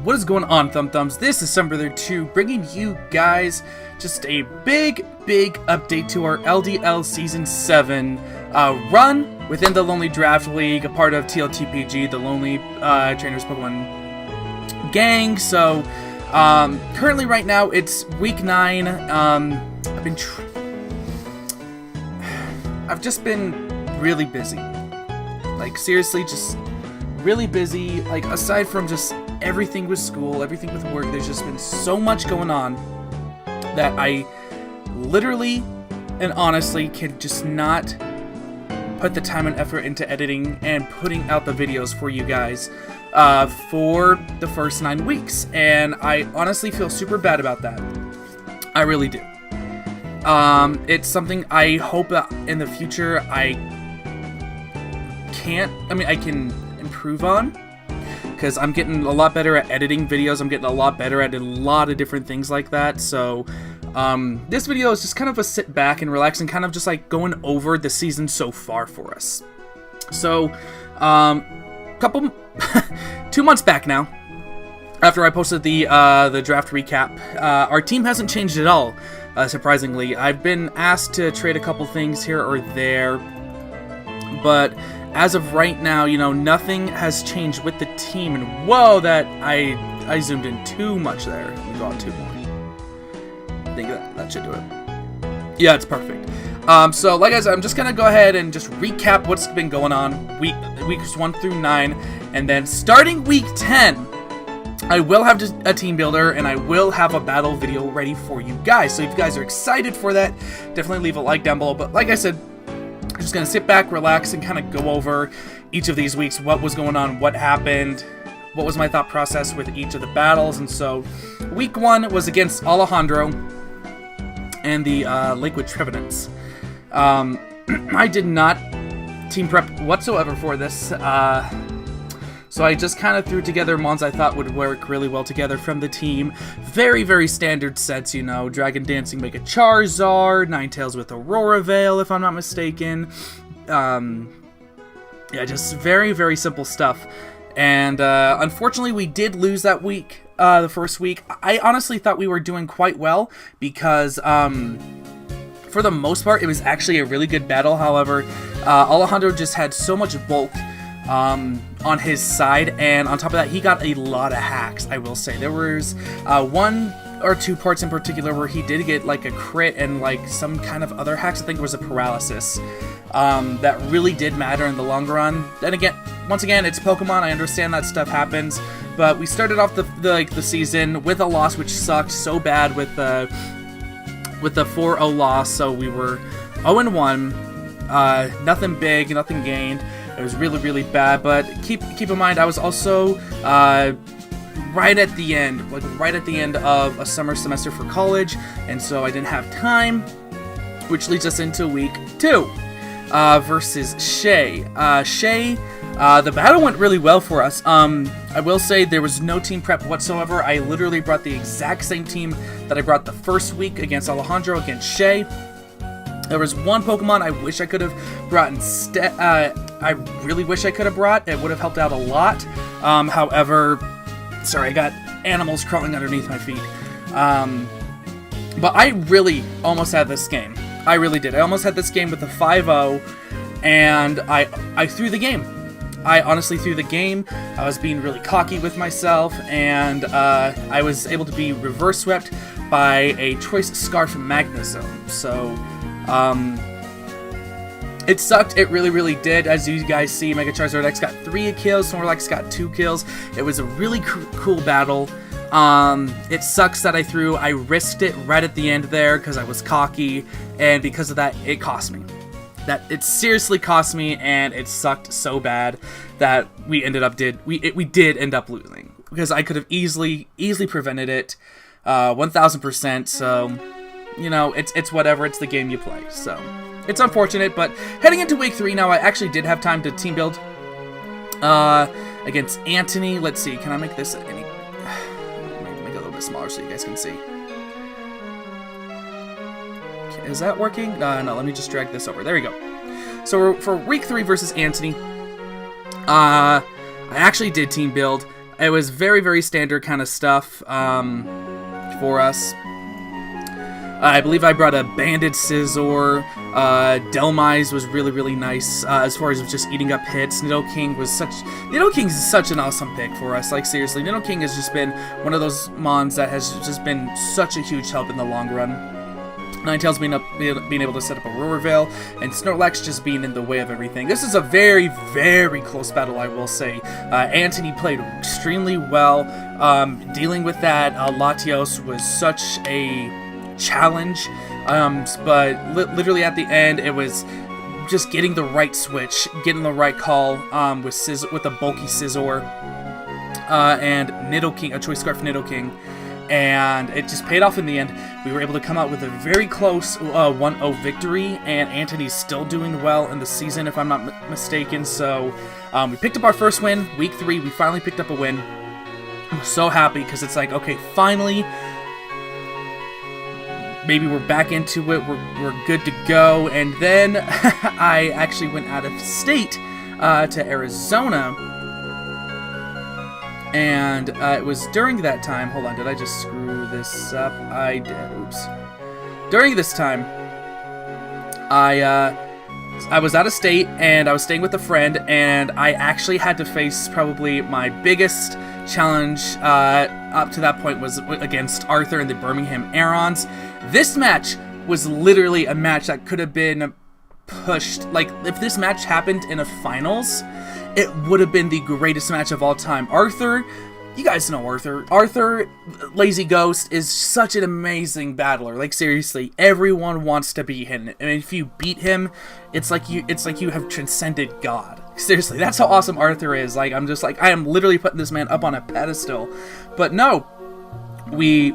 What is going on, Thumbthumbs? This is Thumbbrother 2, bringing you guys just a big update to our LDL Season 7 run within the Lonely Draft League, a part of TLTPG, the Lonely Trainers Pokemon Gang. So, currently right now, it's Week 9. I've just been really busy. Like, seriously, just really busy. Like, aside from just everything with school, everything with work, there's just been so much going on that I literally and honestly can just not put the time and effort into editing and putting out the videos for you guys for the first 9 weeks. And I honestly feel super bad about that. I really do. It's something I hope that in the future I can improve on, because I'm getting a lot better at editing videos. I'm getting a lot better at a lot of different things like that. So this video is just kind of a sit back and relax and kind of just like going over the season so far for us. So 2 months back now, after I posted the draft recap, our team hasn't changed at all, surprisingly. I've been asked to trade a couple things here or there, but as of right now, you know, nothing has changed with the team. And whoa, that I zoomed in too much there. Let me go out 2 more. I think that should do it. Yeah, it's perfect. So like I said, I'm just gonna go ahead and just recap what's been going on weeks 1 through 9, and then starting week 10, I will have a team builder and I will have a battle video ready for you guys. So if you guys are excited for that, definitely leave a like down below. But like I said, I'm just going to sit back, relax, and kind of go over each of these weeks, what was going on, what happened, what was my thought process with each of the battles. And so, week 1 was against Alejandro and the Lakewood Trevenants. I did not team prep whatsoever for this, so I just kind of threw together mons I thought would work really well together from the team. Very standard sets, you know, Dragon Dancing Mega Charizard, Ninetales with Aurora Veil, if I'm not mistaken. Yeah, just very simple stuff. And unfortunately, we did lose that week, the first week. I honestly thought we were doing quite well because, for the most part, it was actually a really good battle. However, Alejandro just had so much bulk on his side, and on top of that, he got a lot of hacks, I will say. There was 1 or 2 parts in particular where he did get like a crit and like some kind of other hacks. I think it was a paralysis that really did matter in the long run. Then again, once again, it's Pokemon. I understand that stuff happens, but we started off the season with a loss, which sucked so bad with the 4-0 loss. So we were 0-1, nothing big, nothing gained. It was really bad, but keep in mind, I was also right at the end of a summer semester for college, and so I didn't have time, which leads us into week 2 versus Shay. The battle went really well for us. I will say there was no team prep whatsoever. I literally brought the exact same team that I brought the first week against Alejandro, against Shay. There was 1 Pokemon I wish I could have brought instead. I really wish I could have brought. It would have helped out a lot. However, sorry, I got animals crawling underneath my feet. But I really almost had this game. I really did. I almost had this game with the 5-0, and I threw the game. I honestly threw the game. I was being really cocky with myself, and I was able to be reverse swept by a Choice Scarf Magnezone. So, it sucked. It really did. As you guys see, Mega Charizard X got 3 kills, Snorlax got 2 kills. It was a really cool battle. It sucks that I risked it right at the end there because I was cocky, and because of that, it cost me. It seriously cost me, and it sucked so bad that we did end up losing, because I could have easily prevented it, 1000%. So, you know, it's whatever. It's the game you play. So, it's unfortunate, but heading into week 3 now, I actually did have time to team build against Anthony. Let's see, can I make this make it a little bit smaller so you guys can see? Okay, is that working? No, let me just drag this over. There we go. So for week 3 versus Anthony, I actually did team build. it was very, very standard kind of stuff for us. I believe I brought a Banded Scizor. Delmise was really, really nice as far as just eating up hits. Nidoking's such an awesome pick for us. Like, seriously, Nidoking has just been one of those mons that has just been such a huge help in the long run. Ninetales being able to set up a Roar Veil, and Snorlax just being in the way of everything. This is a very, very close battle, I will say. Antony played extremely well. Dealing with that Latios was such a challenge, but literally at the end, it was just getting the right switch, getting the right call with a bulky Scizor and Nidoking, a Choice Scarf Nidoking. And it just paid off in the end. We were able to come out with a very close 1-0 victory, and Antony's still doing well in the season, if I'm not mistaken. So we picked up our first win, week 3. We finally picked up a win. I'm so happy because it's like, okay, finally, maybe we're back into it. We're good to go. And then I actually went out of state to Arizona. And it was during that time, hold on, did I just screw this up? I did, oops. During this time, I was out of state, and I was staying with a friend, and I actually had to face probably my biggest challenge up to that point was against Arthur and the Birmingham Arons. This match was literally a match that could have been pushed. Like, if this match happened in a finals, it would have been the greatest match of all time. Arthur, you guys know Arthur. Arthur, Lazy Ghost, is such an amazing battler. Like, seriously, everyone wants to beat him. And if you beat him, it's like you have transcended God. Seriously, that's how awesome Arthur is. Like, I'm just like, I am literally putting this man up on a pedestal. But no, we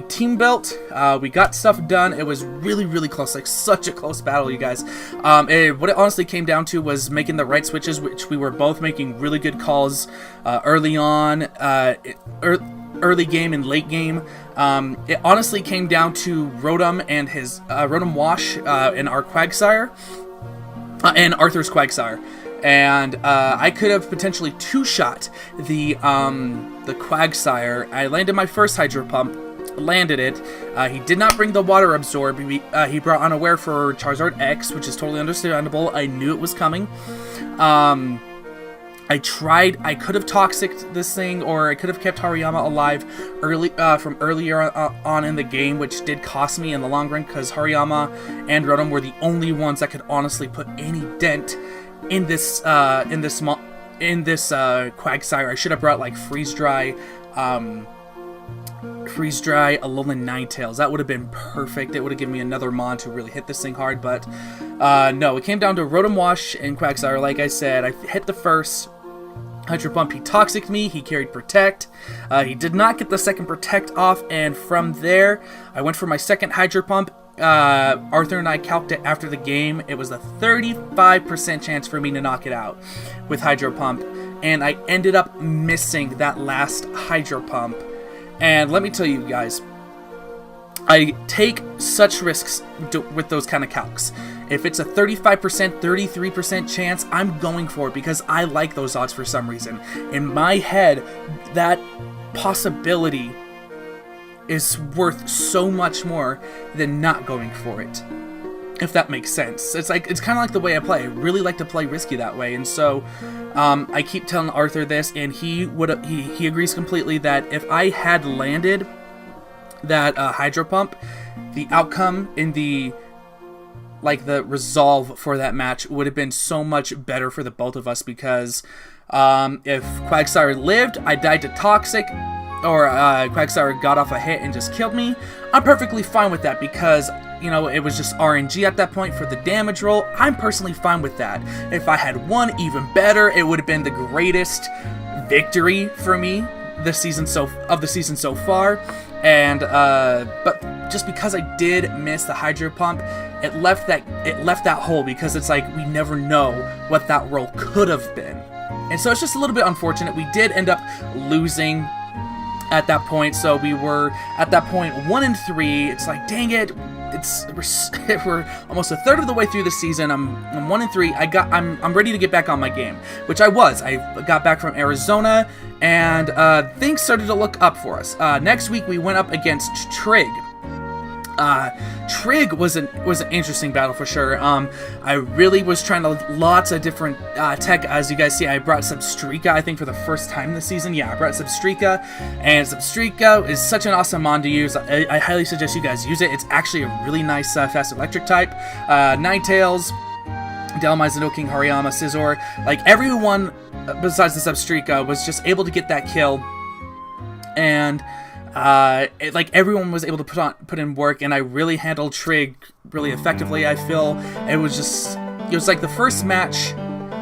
team built, we got stuff done. It was really, really close, like such a close battle, you guys. What it honestly came down to was making the right switches, which we were both making really good calls early on, early game and late game. It honestly came down to Rotom and his Rotom Wash and our Quagsire, and Arthur's Quagsire. And I could have potentially two-shot the Quagsire. I landed my first Hydro Pump, landed it. He did not bring the Water Absorb. He brought Unaware for Charizard X, which is totally understandable. I knew it was coming. I could have Toxiced this thing, or I could have kept Hariyama alive from earlier on in the game, which did cost me in the long run, because Hariyama and Rotom were the only ones that could honestly put any dent in this Quagsire. I should have brought like Freeze Dry, Alolan Ninetales. That would have been perfect. It would have given me another mon to really hit this thing hard, but no, it came down to Rotom Wash and Quagsire. Like I said, I hit the first Hydro Pump. He Toxiced me. He carried Protect. He did not get the second Protect off, and from there, I went for my second Hydro Pump. Arthur and I calced it after the game. It was a 35% chance for me to knock it out with Hydro Pump, and I ended up missing that last Hydro Pump. And let me tell you guys, I take such risks with those kind of calcs. If it's a 35%, 33% chance, I'm going for it because I like those odds for some reason. In my head, that possibility is worth so much more than not going for it, if that makes sense. It's kind of like the way I play. I really like to play risky that way, and so I keep telling Arthur this, and he agrees completely that if I had landed that Hydro Pump, the outcome in the resolve for that match would have been so much better for the both of us, because if Quagsire lived, I died to Toxic, or Quagsire got off a hit and just killed me, I'm perfectly fine with that, because, you know, it was just RNG at that point for the damage roll. I'm personally fine with that. If I had won, even better. It would have been the greatest victory for me this season of the season so far. And but just because I did miss the Hydro Pump, it left that hole, because it's like we never know what that roll could have been. And so it's just a little bit unfortunate. We did end up losing at that point, so we were at that point 1-3. It's like, dang it, we're almost a third of the way through the season. I'm 1-3. I'm ready to get back on my game, which I was. I got back from Arizona, and things started to look up for us. Next week we went up against Trig. Trig was an interesting battle for sure. I really was trying lots of different tech. As you guys see, I brought Substrika, I think, for the first time this season. Yeah, I brought Substrika, and Substrika is such an awesome mon to use. I highly suggest you guys use it. It's actually a really nice fast electric type. Ninetales, Delmize, Nidoking, Hariyama, Scizor, like everyone besides the Substrika was just able to get that kill, and like everyone was able to put in work, and I really handled Trig really effectively. I feel it was like the first match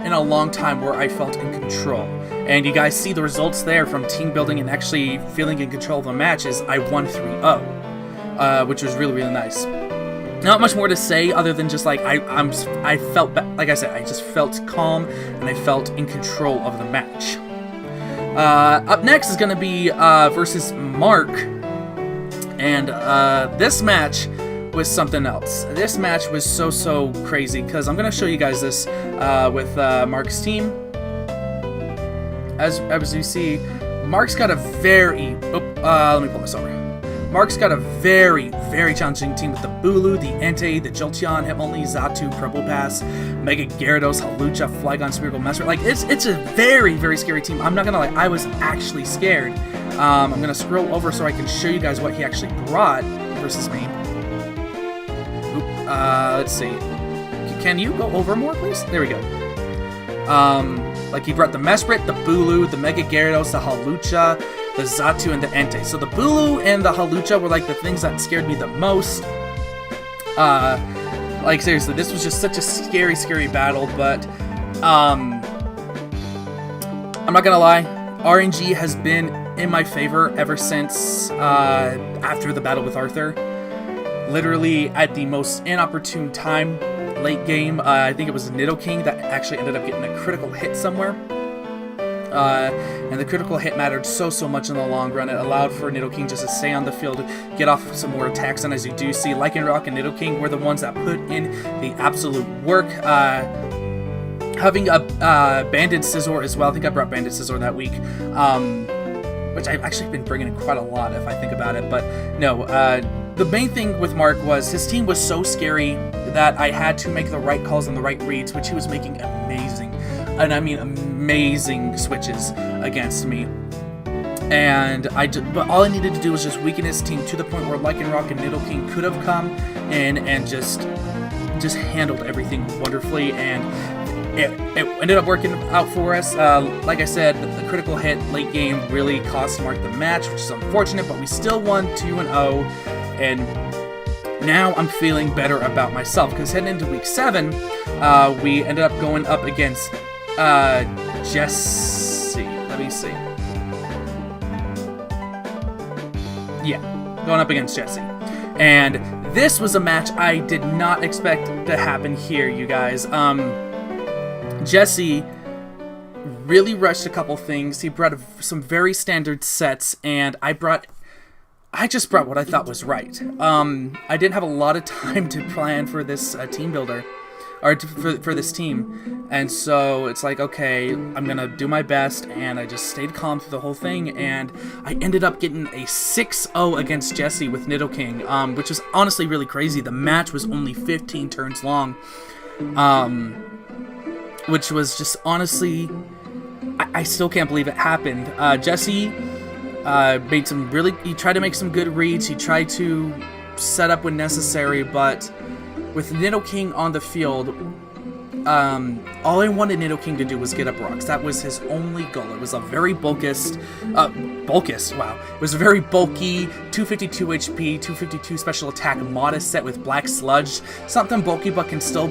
in a long time where I felt in control, and you guys see the results there from team building and actually feeling in control of the matches. I won 3-0, which was really nice. Not much more to say other than just like I felt, like I said, I just felt calm and I felt in control of the match. Up next is going to be versus Mark, and this match was something else. This match was so crazy because I'm going to show you guys this with Mark's team. As you see, Mark's got a very let me pull this over. Mark's got a very challenging team with the Bulu, the Entei, the Jolteon, Hitmonlee, Xatu, Probopass, Mega Gyarados, Hawlucha, Flygon, Smeargle, Messer. Like, it's a very scary team. I'm not gonna lie, I was actually scared. I'm gonna scroll over so I can show you guys what he actually brought versus me. Let's see. Can you go over more, please? There we go. Like, he brought the Mesprit, the Bulu, the Mega Gyarados, the Hawlucha, the Xatu, and the Entei. So the Bulu and the Hawlucha were like the things that scared me the most. Like seriously, this was just such a scary battle, but I'm not gonna lie, RNG has been in my favor ever since after the battle with Arthur. Literally at the most inopportune time, late game, I think it was Nidoking that actually ended up getting a critical hit somewhere. And the critical hit mattered so much in the long run. It allowed for Nidoking just to stay on the field, get off some more attacks, and as you do see, Lycanroc and Nidoking were the ones that put in the absolute work. Having a Banded Scizor as well. I think I brought Banded Scizor that week, which I've actually been bringing in quite a lot if I think about it. But no, the main thing with Mark was his team was so scary that I had to make the right calls and the right reads, which he was making amazing. And I mean amazing switches against me. And but all I needed to do was just weaken his team to the point where Lycanroc and Nidoking could have come in and just handled everything wonderfully, and it ended up working out for us. Like I said, the critical hit late game really cost Mark the match, which is unfortunate, but we still won 2-0, and now I'm feeling better about myself, because heading into week 7, we ended up going up against Jesse. Let me see. Yeah, going up against Jesse. And this was a match I did not expect to happen here, you guys. Jesse really rushed a couple things. He brought some very standard sets, and I just brought what I thought was right. I didn't have a lot of time to plan for this team builder, or for this team, and so it's like, okay, I'm gonna do my best, and I just stayed calm through the whole thing, and I ended up getting a 6-0 against Jesse with Nidoking, which was honestly really crazy. The match was only 15 turns long, which was just honestly, I still can't believe it happened. Jesse made some he tried to make some good reads, he tried to set up when necessary, but with Nidoking on the field, all I wanted Nidoking to do was get up rocks. That was his only goal. It was a very bulkous, wow. It was a very bulky 252 HP, 252 special attack, modest set with Black Sludge. Something bulky, but can still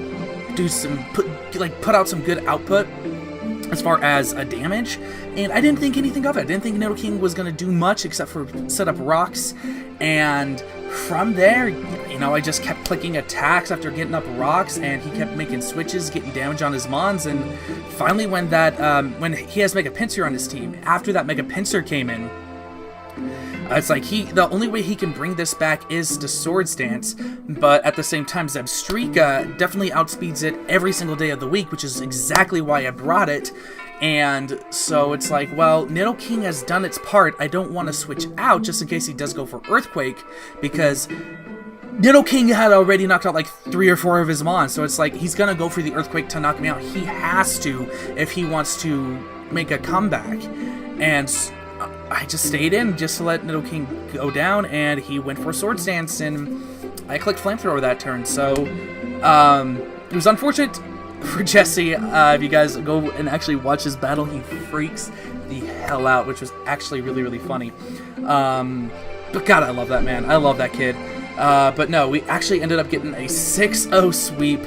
do some, put out some good output as far as damage, and I didn't think anything of it. I didn't think Nidoking was going to do much except for set up rocks, and from there, you know, I just kept clicking attacks after getting up rocks, and he kept making switches, getting damage on his mons, and finally when he has Mega Pinsir on his team, after that Mega Pinsir came in, It's like the only way he can bring this back is to Swords Dance, but at the same time, Zebstrika definitely outspeeds it every single day of the week, which is exactly why I brought it. And so it's like, well, Nidoking has done its part. I don't want to switch out just in case he does go for Earthquake, because Nidoking had already knocked out like 3 or 4 of his Mons, so it's like he's gonna go for the Earthquake to knock me out. He has to if he wants to make a comeback. And I just stayed in just to let Nidoking go down, and he went for Swords Dance, and I clicked Flamethrower that turn. So it was unfortunate for Jesse. If you guys go and actually watch his battle, he freaks the hell out, which was actually really, really funny. But God, I love that man. I love that kid. But no, we actually ended up getting a 6-0 sweep,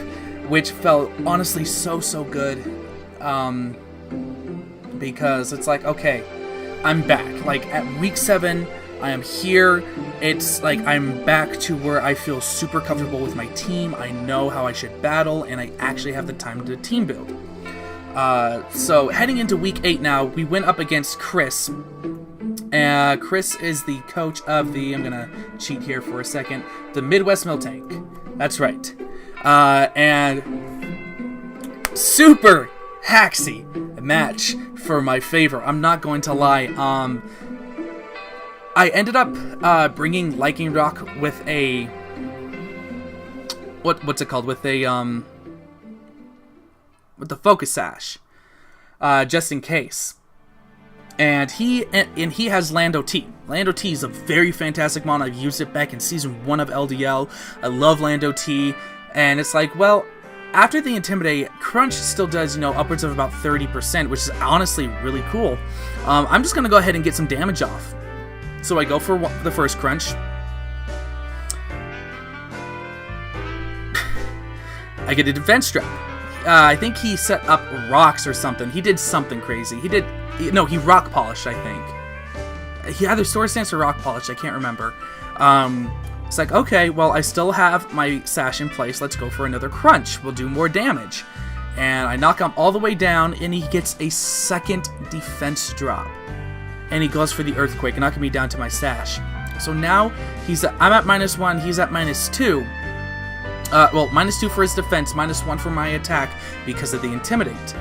which felt honestly so good. Because it's like, okay, I'm back. Like, at week 7, I am here. It's like I'm back to where I feel super comfortable with my team. I know how I should battle, and I actually have the time to team build. So, heading into week 8 now, we went up against Chris. Chris is the coach of the, I'm gonna cheat here for a second, the Midwest Miltank. That's right. And super haxy match for my favor. I'm not going to lie. I ended up bringing Lightning Rock with a what's it called? With a with the Focus Sash, just in case. And he has Lando T. Lando T is a very fantastic mon. I've used it back in season 1 of LDL. I love Lando T, and it's like, well, after the Intimidate, Crunch still does, upwards of about 30%, which is honestly really cool. I'm just going to go ahead and get some damage off. So I go for the first Crunch. I get a defense strap. I think he set up rocks or something. He did something crazy. He rock polished, I think. He either Swords Dance or rock polished, I can't remember. It's like, okay, well, I still have my Sash in place. Let's go for another Crunch. We'll do more damage. And I knock him all the way down, and he gets a second defense drop. And he goes for the Earthquake, knocking me down to my Sash. So now, I'm at -1, he's at -2. Well, -2 for his defense, -1 for my attack because of the Intimidate.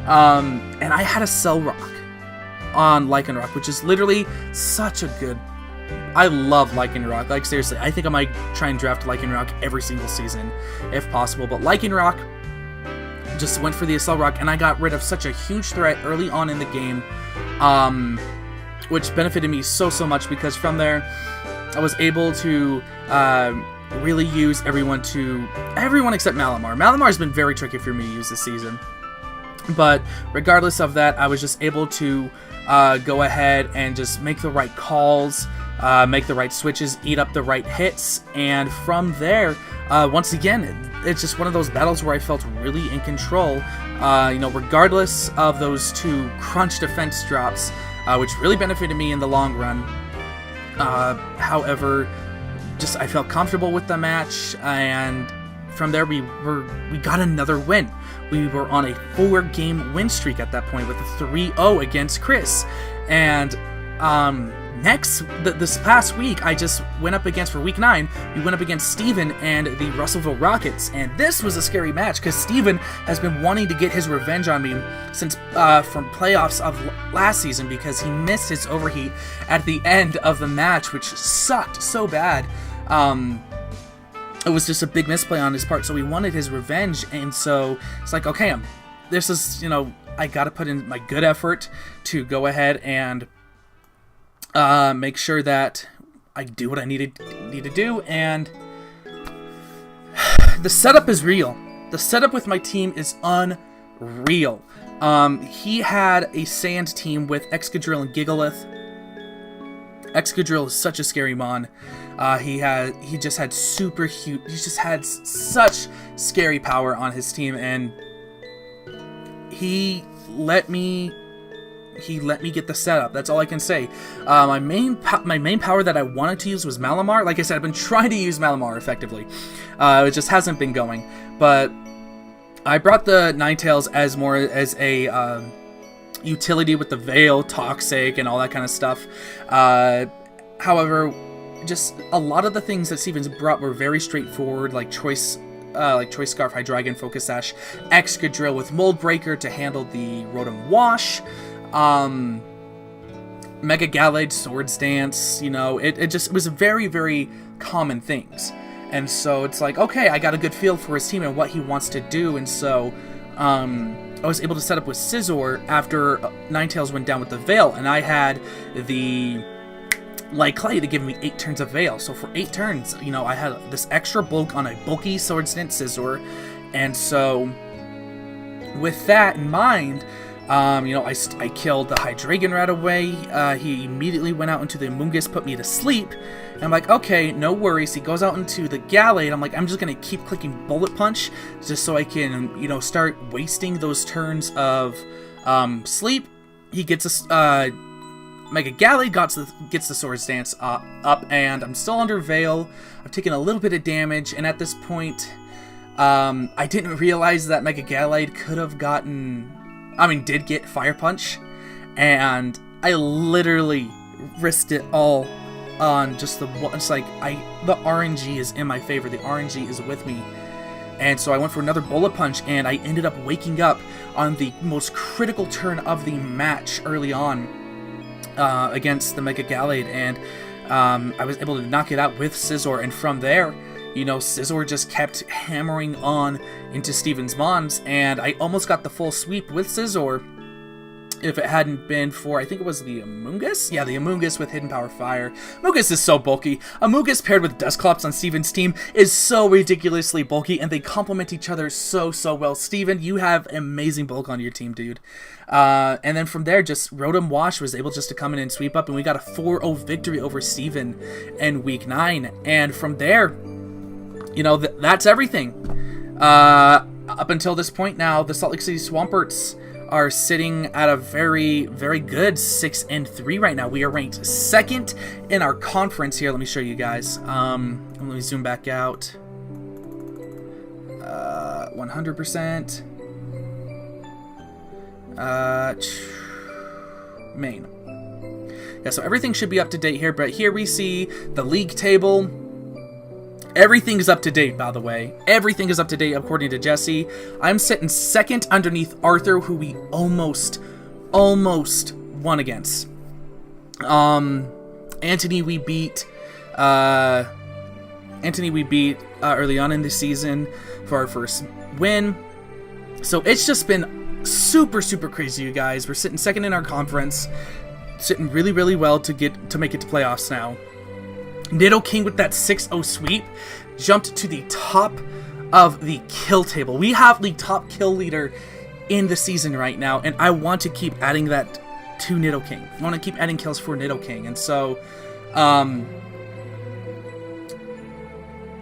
And I had a Cell Rock on Lycanroc, which is literally such a good... I love Lycanroc. Like, seriously, I think I might try and draft Lycanroc every single season, if possible. But Lycanroc just went for the Cell Rock, and I got rid of such a huge threat early on in the game, which benefited me so much, because from there, I was able to really use everyone except Malamar. Malamar's been very tricky for me to use this season. But regardless of that, I was just able to go ahead and just make the right calls, make the right switches, eat up the right hits, and from there, once again, it's just one of those battles where I felt really in control, regardless of those 2 Crunch defense drops, which really benefited me in the long run. However, I felt comfortable with the match, and from there we got another win. We were on a 4-game win streak at that point with a 3-0 against Chris. And this past week, I just went up against, for week 9, we went up against Steven and the Russellville Rockets. And this was a scary match, because Steven has been wanting to get his revenge on me since from playoffs of last season, because he missed his overheat at the end of the match, which sucked so bad. It was just a big misplay on his part, so he wanted his revenge, and so it's like, okay, this is, I gotta put in my good effort to go ahead and make sure that I do what I need to do, and the setup is real. The setup with my team is unreal. He had a Sand team with Excadrill and Gigalith. Excadrill is such a scary mon. He just had super huge. He just had such scary power on his team, and he let me get the setup. That's all I can say. My main power that I wanted to use was Malamar. Like I said, I've been trying to use Malamar effectively. It just hasn't been going. But I brought the Ninetales as more as a utility with the Veil, Toxic, and all that kind of stuff. However, just a lot of the things that Stevens brought were very straightforward, like Choice Scarf, Hydreigon, Focus Sash, Excadrill with Mold Breaker to handle the Rotom Wash, Mega Gallade, Swords Dance, you know, it was very, very common things. And so it's like, okay, I got a good feel for his team and what he wants to do, and so I was able to set up with Scizor after Ninetales went down with the Veil, and I had the Light Clay to give me 8 turns of Veil. So for 8 turns, you know, I had this extra bulk on a bulky Swords Dance Scizor, and so with that in mind, you know, I killed the Hydreigon right away. He immediately went out into the Amoonguss, put me to sleep. And I'm like, okay, no worries. He goes out into the Gallade. I'm like, I'm just going to keep clicking Bullet Punch just so I can, you know, start wasting those turns of sleep. He gets a Mega Gallade, gets the Swords Dance up, and I'm still under Veil. I've taken a little bit of damage, and at this point, I didn't realize that Mega Gallade could have did get Fire Punch, and I literally risked it all on just the RNG is in my favor. The RNG is with me. And so I went for another Bullet Punch, and I ended up waking up on the most critical turn of the match early on against the Mega Gallade, and I was able to knock it out with Scizor, and from there, you know, Scizor just kept hammering on into Steven's Mons, and I almost got the full sweep with Scizor if it hadn't been for, I think it was the Amoonguss? Yeah, the Amoonguss with Hidden Power Fire. Amoonguss is so bulky. Amoonguss paired with Dusclops on Steven's team is so ridiculously bulky, and they complement each other so well. Steven, you have amazing bulk on your team, dude. And then from there, just Rotom Wash was able just to come in and sweep up, and we got a 4-0 victory over Steven in Week 9. And from there, you know, that's everything. Up until this point now, the Salt Lake City Swamperts are sitting at a very, very good 6-3 right now. We are ranked 2nd in our conference here. Let me show you guys. Let me zoom back out. 100%. Main. Yeah, so everything should be up to date here, but here we see the league table. Everything is up to date, by the way. Everything is up to date according to Jesse. I'm sitting 2nd underneath Arthur, who we almost won against. Anthony we beat early on in the season for our first win. So it's just been super crazy, you guys. We're sitting 2nd in our conference, sitting really well to make it to playoffs now. Nidoking with that 6-0 sweep jumped to the top of the kill table. We have the top kill leader in the season right now, and I want to keep adding that to Nidoking. I want to keep adding kills for Nidoking, and so,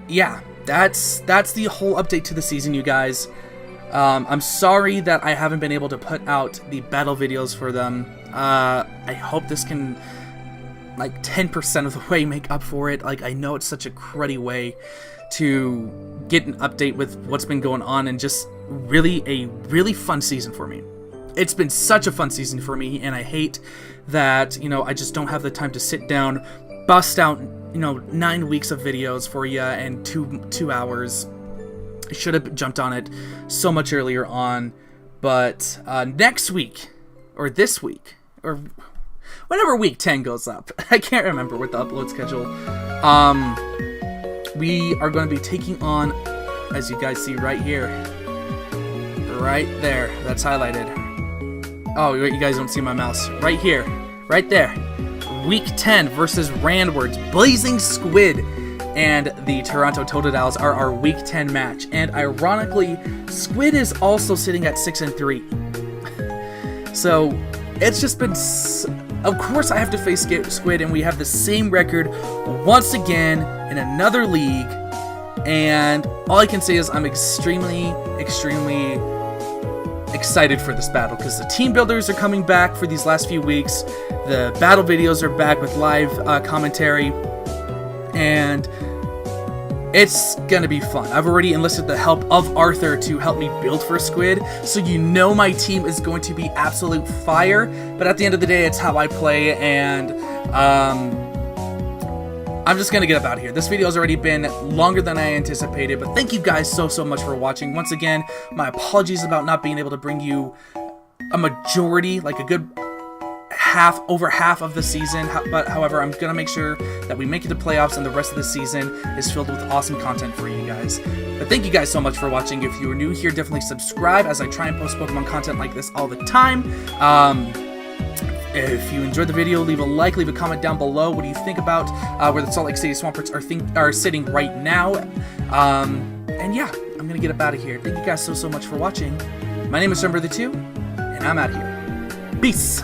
yeah, that's the whole update to the season, you guys. I'm sorry that I haven't been able to put out the battle videos for them. I hope this can, like, 10% of the way make up for it. Like, I know it's such a cruddy way to get an update with what's been going on, and just really a really fun season for me. It's been such a fun season for me, and I hate that, you know, I just don't have the time to sit down, bust out, you know, 9 weeks of videos for you and two hours. I should have jumped on it so much earlier on, but next week, or this week, or whenever week 10 goes up, I can't remember with the upload schedule, we are going to be taking on, as you guys see right here, right there, that's highlighted. Oh, wait, you guys don't see my mouse. Right here, right there. Week 10 versus Randwards, Blazing Squid, and the Toronto Totodiles are our Week 10 match. And ironically, Squid is also sitting at 6-3. So it's just been, of course I have to face Squid, and we have the same record once again in another league. And all I can say is I'm extremely excited for this battle, because the team builders are coming back for these last few weeks. The battle videos are back with live commentary, and it's gonna be fun. I've already enlisted the help of Arthur to help me build for Squid, so you know my team is going to be absolute fire. But at the end of the day, it's how I play, and I'm just gonna get up out of here. This video's already been longer than I anticipated, but thank you guys so much for watching. Once again, my apologies about not being able to bring you a majority, like a good over half of the season, but however, I'm gonna make sure that we make it to playoffs and the rest of the season is filled with awesome content for you guys. But thank you guys so much for watching. If you are new here, definitely subscribe, as I try and post Pokemon content like this all the time. If you enjoyed the video, leave a like, leave a comment down below. What do you think about where the Salt Lake City Swamperts are sitting right now? And yeah, I'm gonna get up out of here. Thank you guys so much for watching. My name is Thumbbrother 2, and I'm out here. Peace!